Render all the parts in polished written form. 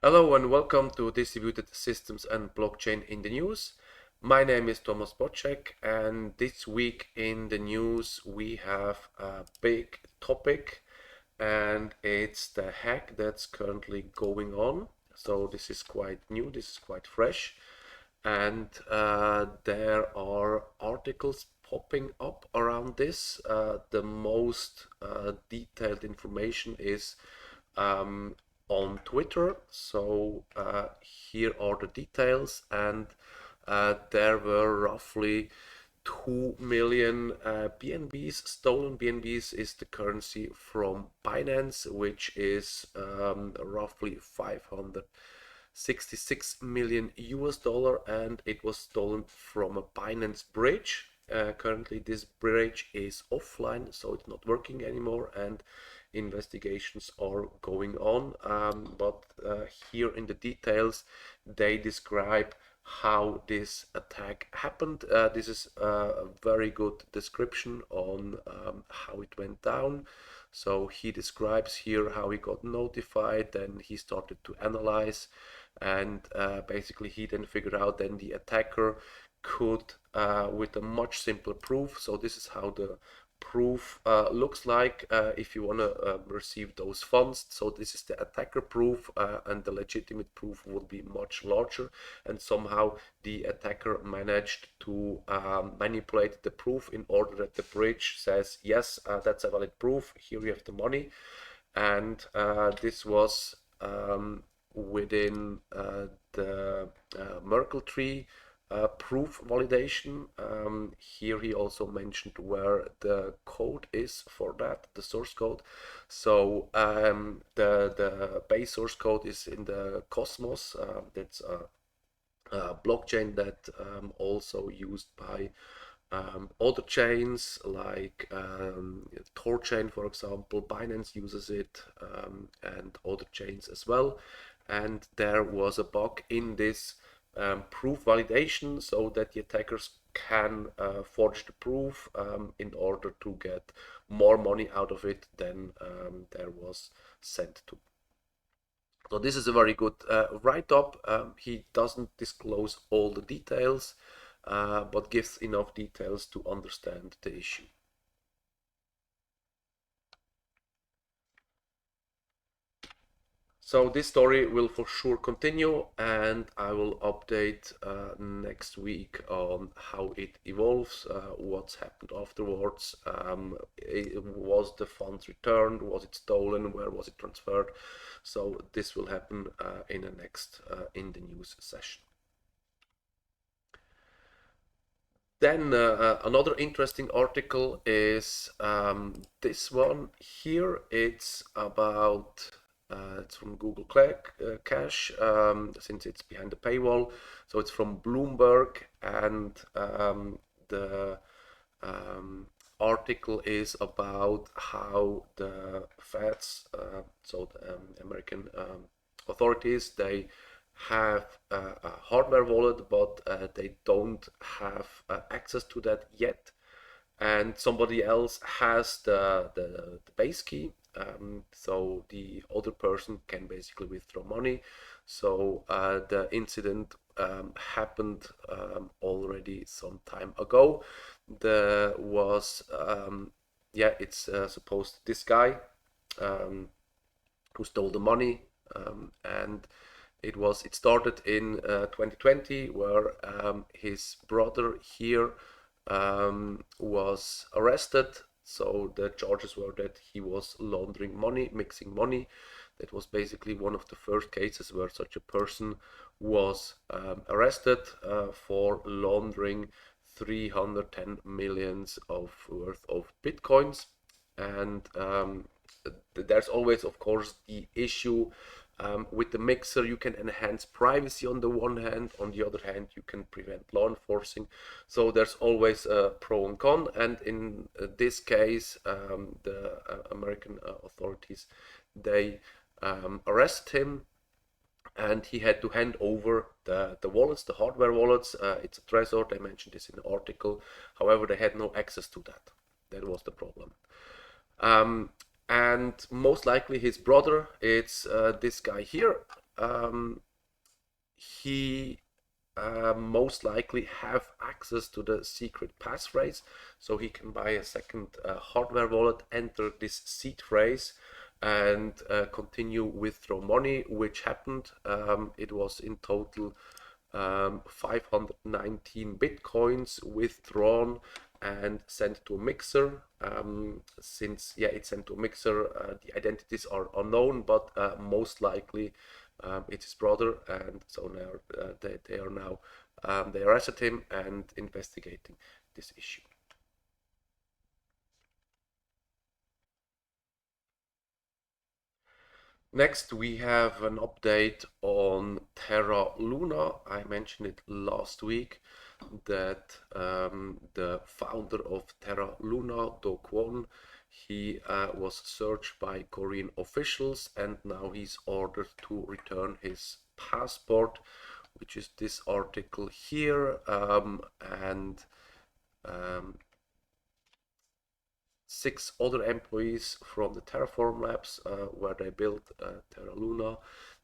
Hello and welcome to Distributed Systems and Blockchain in the News. My name is Thomas Bocek, and this week in the news we have a big topic, and it's the hack that's currently going on. So this is quite new, this is quite fresh, and there are articles popping up around this. The most detailed information is um, on Twitter. So here are the details, and there were roughly 2 million BNBs. Stolen BNBs is the currency from Binance, which is roughly 566 million US dollar, and it was stolen from a Binance Bridge. Currently, this bridge is offline, so it's not working anymore, and investigations are going on. But here in the details, they describe how this attack happened. This is a very good description on how it went down. So he describes here how he got notified, then he started to analyze, and basically he then figured out then the attacker could, with a much simpler proof. So this is how the proof looks like if you want to receive those funds. So this is the attacker proof, and the legitimate proof would be much larger, and somehow the attacker managed to manipulate the proof in order that the bridge says yes, that's a valid proof, here you have the money. And this was within the Merkle tree proof validation. Here he also mentioned where the code is for that, the source code. So the base source code is in the Cosmos. That's a blockchain that also used by other chains like Torchain, for example. Binance uses it, and other chains as well. And there was a bug in this proof validation, so that the attackers can forge the proof in order to get more money out of it than there was sent to. So this is a very good write-up. He doesn't disclose all the details, but gives enough details to understand the issue. So this story will for sure continue, and I will update next week on how it evolves, what's happened afterwards. Was the funds returned? Was it stolen? Where was it transferred? So this will happen in the next in the news session. Then another interesting article is this one here. It's about it's from Google Cash, since it's behind the paywall. So it's from Bloomberg, and the article is about how the feds, so the American authorities, they have a hardware wallet, but they don't have access to that yet. And somebody else has the base key, so the other person can basically withdraw money. So the incident happened already some time ago. There was, yeah, it's supposed this guy who stole the money, and it started in 2020, where his brother here was arrested. So the charges were that he was laundering money, mixing money. That was basically one of the first cases where such a person was arrested for laundering 310 millions of worth of bitcoins. And there's always, of course, the issue with the mixer. You can enhance privacy on the one hand, on the other hand you can prevent law enforcing. So there's always a pro and con, and in this case the American authorities, they arrest him, and he had to hand over the wallets, the hardware wallets. It's a Trezor, they mentioned this in the article. However, they had no access to that. That was the problem. And most likely his brother, it's this guy here. he most likely have access to the secret passphrase, so he can buy a second hardware wallet, enter this seed phrase, and continue withdraw money, which happened. It was in total 519 bitcoins withdrawn and sent to a mixer. Since it's sent to a mixer, the identities are unknown, but most likely it's his brother, and so now they are now they arrested him and investigating this issue. Next, we have an update on TerraLuna. I mentioned it last week that the founder of TerraLuna, Do Kwon, he was searched by Korean officials, and now he's ordered to return his passport, which is this article here, and um, 6 other employees from the Terraform labs where they built TerraLuna.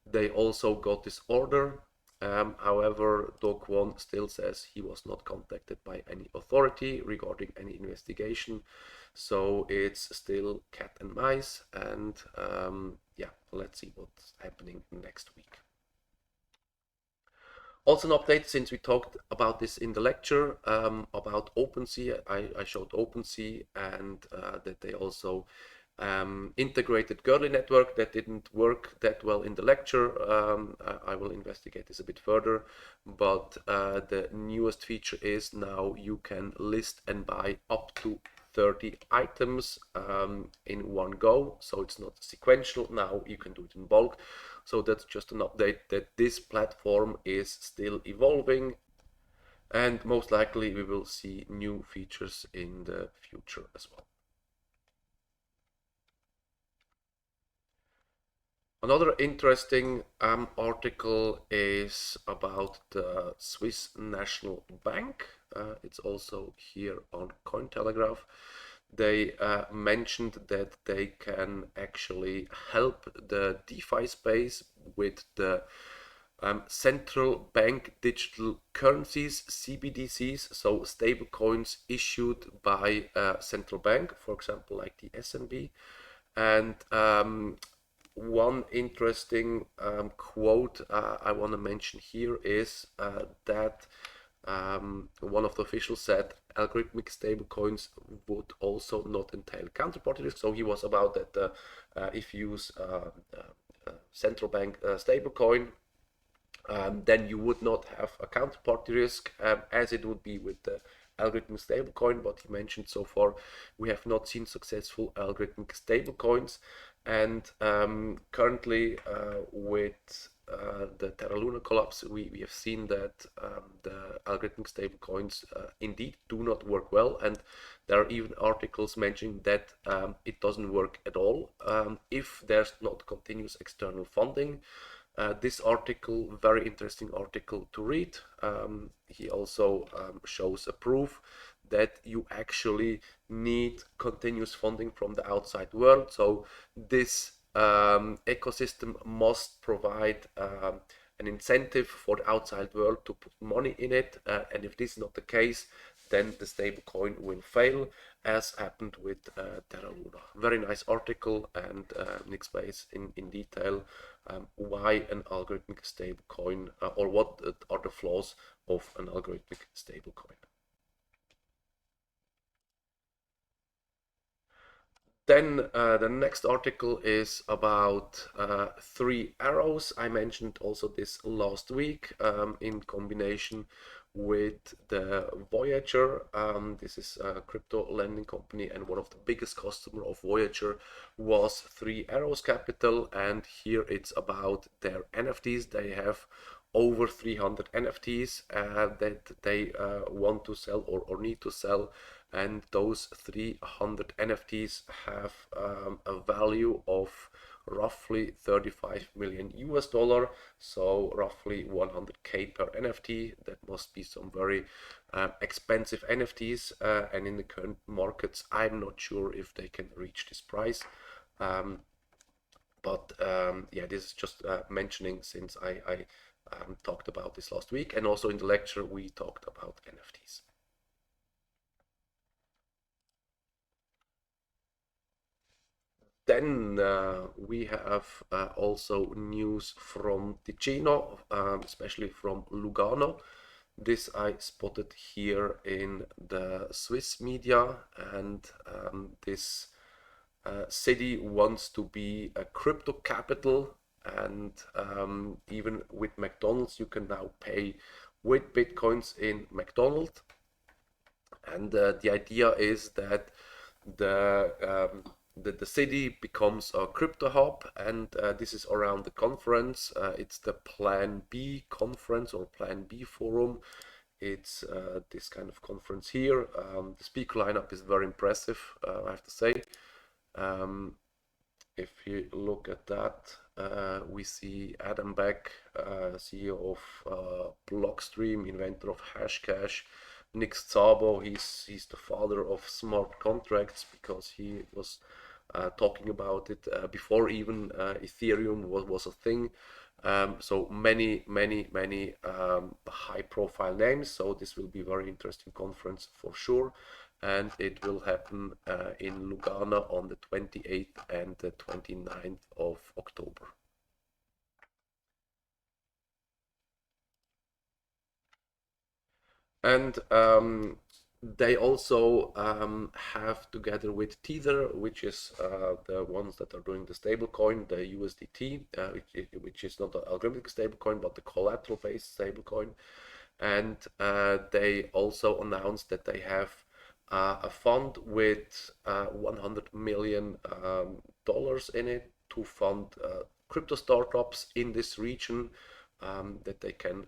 They also got this order. However, Do Kwon still says he was not contacted by any authority regarding any investigation. So it's still cat and mice, and let's see what's happening next week. Also an update, since we talked about this in the lecture, about OpenSea. I showed OpenSea and that they also integrated Gurley network. That didn't work that well in the lecture. I will investigate this a bit further, but the newest feature is now you can list and buy up to 30 items in one go, so it's not sequential. Now you can do it in bulk. So that's just an update that this platform is still evolving, and most likely we will see new features in the future as well. Another interesting article is about the Swiss National Bank. It's also here on Cointelegraph. They mentioned that they can actually help the DeFi space with the central bank digital currencies, CBDCs, so stable coins issued by a central bank, for example, like the SNB. And one interesting quote I want to mention here is that one of the officials said algorithmic stablecoins would also not entail counterparty risk. So he was about that if you use central bank stablecoin, then you would not have a counterparty risk as it would be with the algorithmic stablecoin. But he mentioned so far we have not seen successful algorithmic stablecoins, and currently with the TerraLuna collapse, we have seen that the algorithmic stablecoins indeed do not work well, and there are even articles mentioning that it doesn't work at all if there's not continuous external funding. This article, very interesting article to read. He also shows a proof that you actually need continuous funding from the outside world. So this ecosystem must provide an incentive for the outside world to put money in it. And if this is not the case, then the stablecoin will fail, as happened with TerraLuna. Very nice article, and explains in detail why an algorithmic stablecoin or what are the flaws of an algorithmic stablecoin. Then the next article is about 3 arrows. I mentioned also this last week in combination with the Voyager. This is a crypto lending company, and one of the biggest customer of Voyager was 3 Arrows Capital, and here it's about their NFTs. They have over 300 NFTs that they want to sell or need to sell, and those 300 NFTs have a value of roughly 35 million US dollar, so roughly 100k per NFT. That must be some very expensive NFTs, and in the current markets I'm not sure if they can reach this price. But yeah, this is just mentioning since I talked about this last week, and also in the lecture we talked about NFTs. Then we have also news from Ticino, especially from Lugano. This I spotted here in the Swiss media, and this city wants to be a crypto capital, and even with McDonald's you can now pay with bitcoins in McDonald's. And the idea is that the city becomes a crypto hub, and this is around the conference. It's the Plan B conference or Plan B forum. It's this kind of conference here. The speaker lineup is very impressive, I have to say. If you look at that, we see Adam Beck, CEO of Blockstream, inventor of Hashcash. Nick Szabo, he's the father of smart contracts because he was talking about it before even Ethereum was a thing. So many high-profile names. So this will be a very interesting conference for sure, and it will happen in Lugano on the 28th and the 29th of October. And they also have, together with Tether, which is the ones that are doing the stablecoin, the USDT, which is not an algorithmic stablecoin, but the collateral-based stablecoin. And they also announced that they have a fund with $100 million in it to fund crypto startups in this region, that they can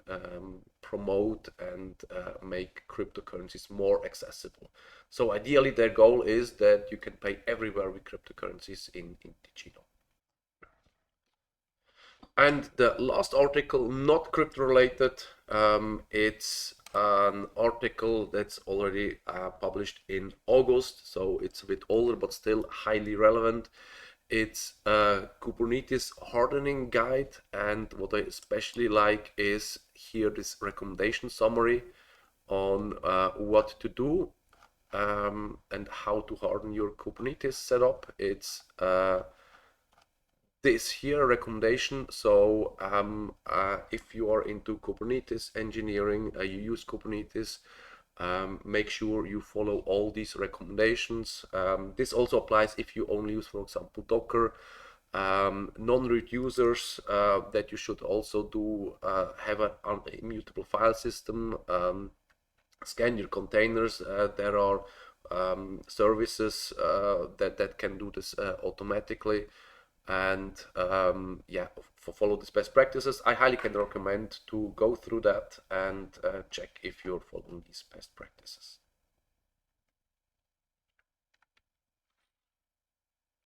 promote and make cryptocurrencies more accessible. So ideally their goal is that you can pay everywhere with cryptocurrencies in Ticino. And the last article, not crypto related, it's an article that's already published in August, so it's a bit older but still highly relevant. It's a Kubernetes hardening guide, and what I especially like is here this recommendation summary on what to do and how to harden your Kubernetes setup. It's this here recommendation. So if you are into Kubernetes engineering, you use Kubernetes, make sure you follow all these recommendations. This also applies if you only use, for example, Docker. Non-root users, that you should also do have an immutable file system. Scan your containers. There are services that can do this automatically. And yeah, follow these best practices. I highly can recommend to go through that and check if you're following these best practices.